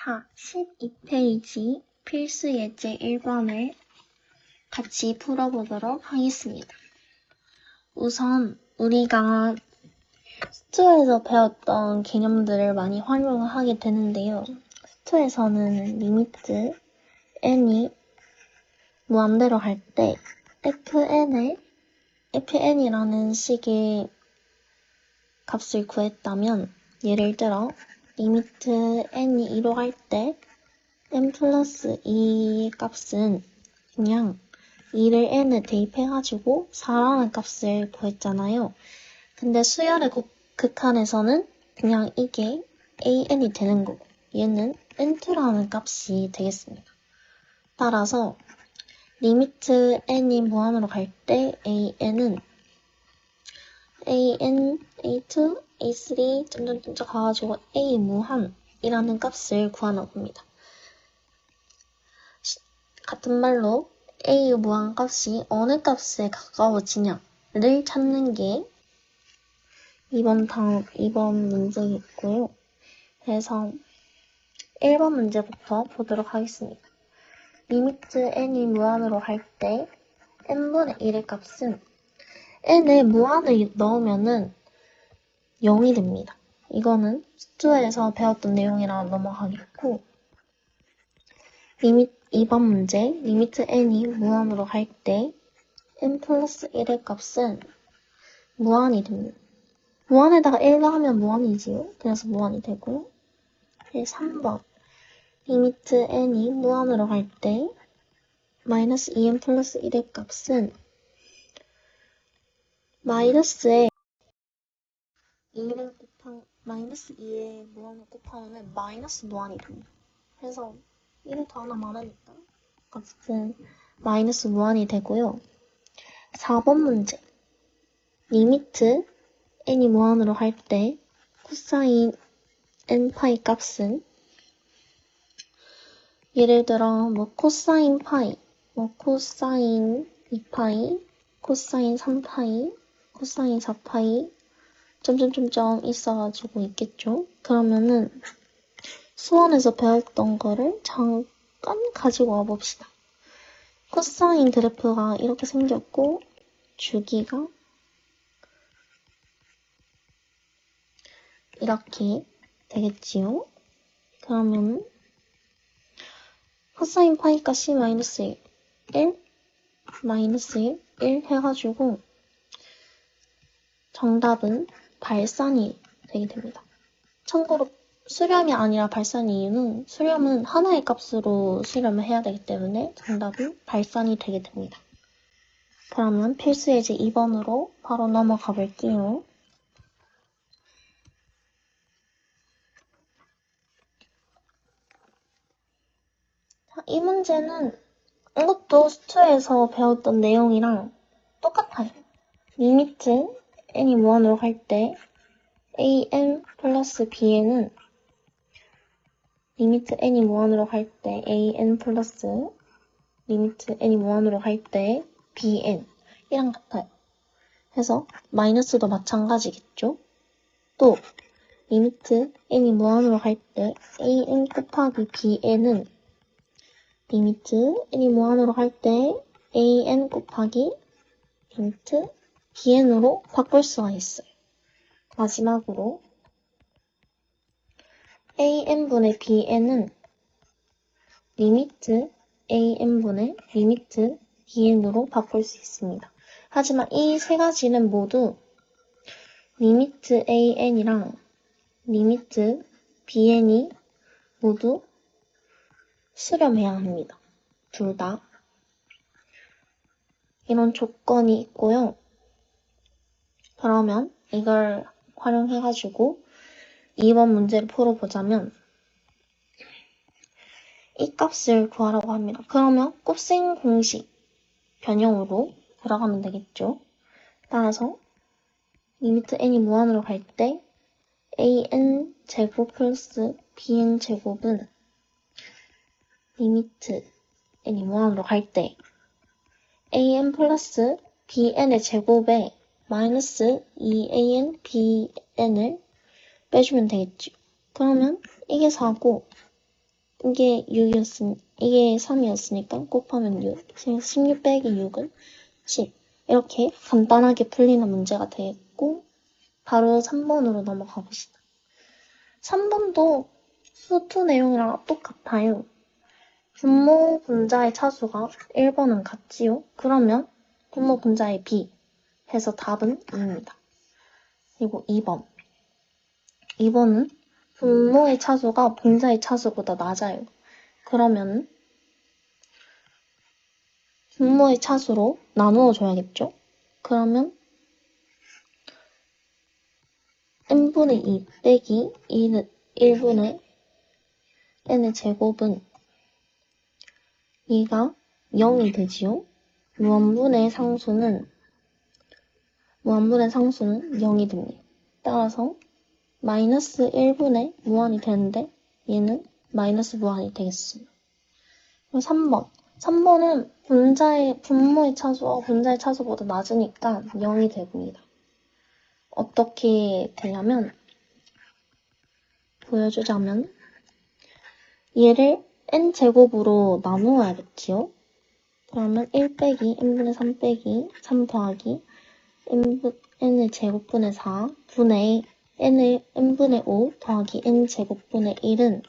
자, 12페이지 필수 예제 1번을 같이 풀어보도록 하겠습니다. 우선 우리가 스투에서 배웠던 개념들을 많이 활용을 하게 되는데요. 스투에서는 리미트 n이 무한대로 할 때 fn이라는 식의 값을 구했다면, 예를 들어 리미트 n이 2로 할 때 n 플러스 2의 값은 그냥 2를 n에 대입해가지고 4라는 값을 구했잖아요. 근데 수열의 극한에서는 그냥 이게 an이 되는 거고, 얘는 n2라는 값이 되겠습니다. 따라서 리미트 n이 무한으로 갈 때 an은 an, a2, a3, 점점점 가가지고 a 무한이라는 값을 구하나 봅니다. 같은 말로 a 무한 값이 어느 값에 가까워지냐를 찾는 게 이번 문제겠고요. 그래서 1번 문제부터 보도록 하겠습니다. 리미트 n이 무한으로 할 때 n분의 1의 값은 n에 무한을 넣으면은 0이 됩니다. 이거는 스투에서 배웠던 내용이라 넘어가겠고, 2번 문제, 리미트 n이 무한으로 할 때 n 플러스 1의 값은 무한이 됩니다. 무한에다가 1 더하면 무한이지요. 그래서 무한이 되고요. 3번, 리미트 n이 무한으로 할 때 마이너스 2n 플러스 1의 값은 마이너스에 2를 마이너스 2에 무한을 곱하면 마이너스 무한이 됩니다. 그래서 1을 더 하나 많으니까 어쨌든 마이너스 무한이 되고요. 4번 문제, 리미트 n이 무한으로 할 때 코사인 n파이 값은 예를 들어 코사인 파이, 코사인 2파이, 코사인 3파이, 코사인 4파이 점점점점 있어가지고 있겠죠. 그러면은 수원에서 배웠던 거를 잠깐 가지고 와봅시다. 코사인 그래프가 이렇게 생겼고 주기가 이렇게 되겠지요. 그러면 코사인 파이 값이 마이너스 1, 마이너스 1 해가지고 정답은 발산이 되게 됩니다. 참고로 수렴이 아니라 발산의 이유는 수렴은 하나의 값으로 수렴을 해야 되기 때문에 정답은 발산이 되게 됩니다. 그러면 필수 예제 2번으로 바로 넘어가 볼게요. 이 문제는 이것도 스투에서 배웠던 내용이랑 똑같아요. 리미트 n이 무한으로 갈 때 an 플러스 bn은 리미트 n이 무한으로 갈 때 an 플러스 리미트 n이 무한으로 갈 때 bn 이랑 같아요. 그래서 마이너스도 마찬가지겠죠. 또 리미트 n이 무한으로 갈 때 an 곱하기 bn은 리미트 n이 무한으로 갈 때 an 곱하기 리미트 bn으로 바꿀 수가 있어요. 마지막으로 an분의 bn은 리미트 an분의 리미트 bn으로 바꿀 수 있습니다. 하지만 이 세 가지는 모두 리미트 an이랑 리미트 bn이 모두 수렴해야 합니다. 둘 다. 이런 조건이 있고요. 그러면 이걸 활용해가지고 2번 문제를 풀어보자면 이 값을 구하라고 합니다. 그러면 곱셈 공식 변형으로 들어가면 되겠죠. 따라서 리미트 n이 무한으로 갈 때 an 제곱 플러스 bn 제곱은 리미트 n이 무한으로 갈 때 an 플러스 bn의 제곱에 마이너스 2an bn을 빼주면 되겠죠. 그러면 이게 4고 이게 3이었으니까 곱하면 6. 16 빼기 6은 10. 이렇게 간단하게 풀리는 문제가 되겠고, 바로 3번으로 넘어가 봅시다. 3번도 수2 내용이랑 똑같아요. 분모 분자의 차수가 1번은 같지요? 그러면 분모 분자의 B 해서 답은 2입니다. 그리고 2번. 2번은 분모의 차수가 분자의 차수보다 낮아요. 그러면 분모의 차수로 나누어 줘야겠죠? 그러면 n분의 2 빼기 1분의 n의 제곱은 2가 0이 되지요? 무한분의 상수는 0이 됩니다. 따라서 마이너스 1분의 무한이 되는데 얘는 마이너스 무한이 되겠습니다. 3번. 3번은 분모의 차수와 분자의 차수보다 낮으니까 0이 됩니다. 어떻게 되냐면, 보여주자면, 얘를 n제곱으로 나누어야겠지요? 그러면 1 빼기 n분의 3 빼기 3 더하기 n의 제곱분의 4 분의 n분의 5 더하기 n제곱분의 1은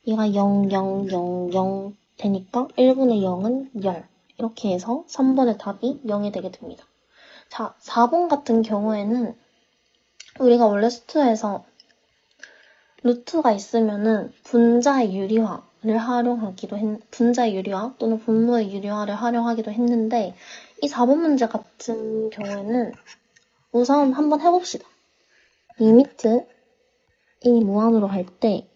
얘가 0, 0, 0, 0 되니까 1분의 0은 0. 이렇게 해서 3번의 답이 0이 되게 됩니다. 자, 4번 같은 경우에는 우리가 원래 수투에서 루트가 있으면은 분자의 유리화를 분자의 유리화 또는 분모의 유리화를 활용하기도 했는데, 이 4번 문제 같은 경우에는 우선 한번 해봅시다. 리미트 이 무한으로 갈 때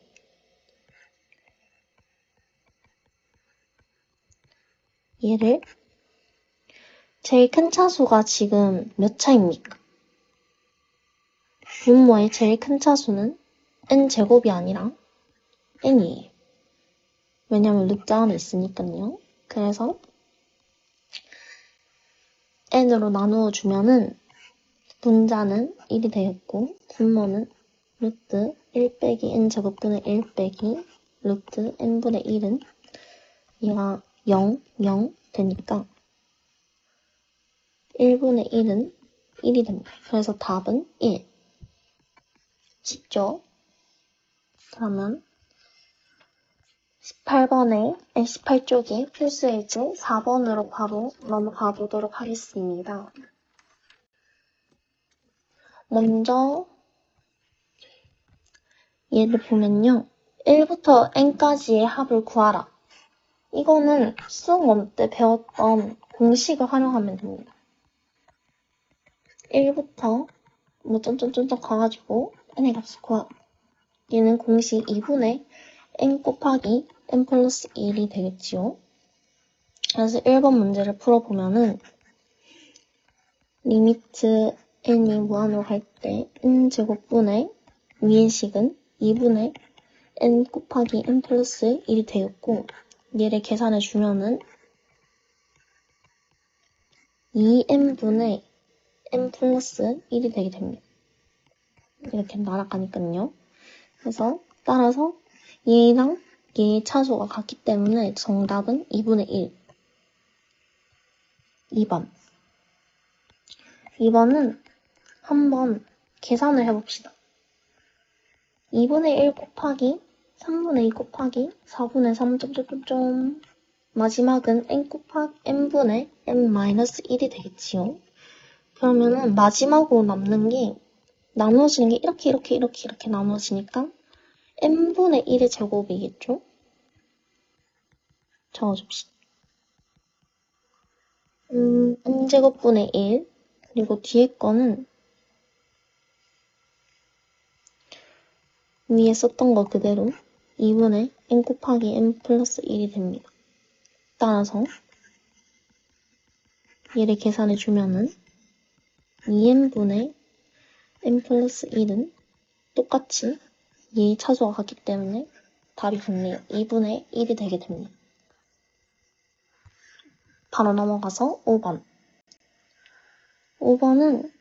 얘를 제일 큰 차수가 지금 몇 차입니까? 분모의 제일 큰 차수는 n제곱이 아니라 n이에요. 왜냐면 루트 안에 있으니까요. 그래서 n으로 나누어 주면은 분자는 1이 되겠고 분모는 루트 1 빼기 n제곱분의 1 빼기 루트 n분의 1은 얘가 0, 0 되니까 1분의 1은 1이 됩니다. 그래서 답은 1. 쉽죠? 그러면 18쪽에 필수예제 4번으로 바로 넘어가 보도록 하겠습니다. 먼저 얘를 보면요. 1부터 n까지의 합을 구하라. 이거는 수학 원때 배웠던 공식을 활용하면 됩니다. 1부터 뭐 쫀쫀쫀쫀 가가지고 n의 값을 구하라. 얘는 공식 2분의 n 곱하기 n 플러스 1이 되겠지요. 그래서 1번 문제를 풀어보면은 리미트 n이 무한으로 갈 때 n제곱분의 위의 식은 2분의 n 곱하기 n 플러스 1이 되겠고, 얘를 계산해 주면은 2n분의 n 플러스 1이 되게 됩니다. 이렇게 날아가니까요. 그래서 따라서 얘랑 얘의 차수가 같기 때문에 정답은 2분의 1. 2번. 2번은 한번 계산을 해봅시다. 2분의 1 곱하기 3분의 2 곱하기 4분의 3 점점점점 마지막은 n분의 n-1이 되겠지요. 그러면은 마지막으로 남는 게 나누어지는 게 이렇게 나누어지니까 n분의 1의 제곱이겠죠? 적어줍시다. n제곱분의 1 그리고 뒤에 거는 위에 썼던 거 그대로 2분의 n 곱하기 n 플러스 1이 됩니다. 따라서 얘를 계산해 주면은 2n분의 n 플러스 1은 똑같이 얘의 차수가 같기 때문에 답이 같네요. 2분의 1이 되게 됩니다. 바로 넘어가서 5번. 5번은